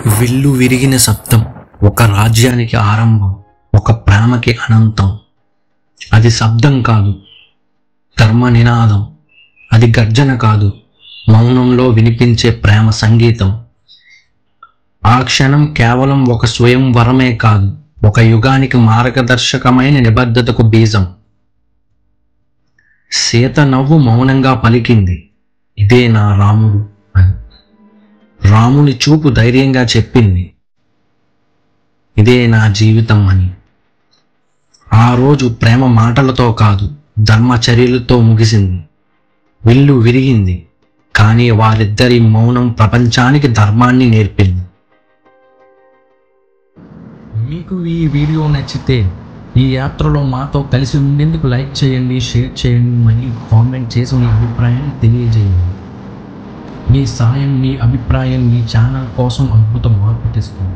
విల్లు విరిగిన శబ్దం ఒక రాజ్యానికి ఆరంభం, ఒక ప్రేమకి అనంతం. అది శబ్దం కాదు, ధర్మ నినాదం. అది గర్జన కాదు, మౌనంలో వినిపించే ప్రేమ సంగీతం. ఆ క్షణం కేవలం ఒక స్వయంవరమే కాదు, ఒక యుగానికి మార్గదర్శకమైన నిబద్ధతకు బీజం. సీత నవ్వు మౌనంగా పలికింది, ఇదే నా రాముడు అని. రాముని చూపు ధైర్యంగా చెప్పింది, ఇదే నా జీవితం అని. ఆ రోజు ప్రేమ మాటలతో కాదు, ధర్మచర్యలతో ముగిసింది. విల్లు విరిగింది, కానీ వారిద్దరి మౌనం ప్రపంచానికి ధర్మాన్ని నేర్పింది. మీకు ఈ వీడియో నచ్చితే ఈ యాత్రలో మాతో కలిసి ఉండేందుకు లైక్ చేయండి, షేర్ చేయండి మరియు కామెంట్ చేసి మీ అభిప్రాయాన్ని తెలియజేయండి. మీ సాయం, మీ అభిప్రాయం మీ ఛానల్ కోసం అద్భుత మార్పు తెస్తుంది.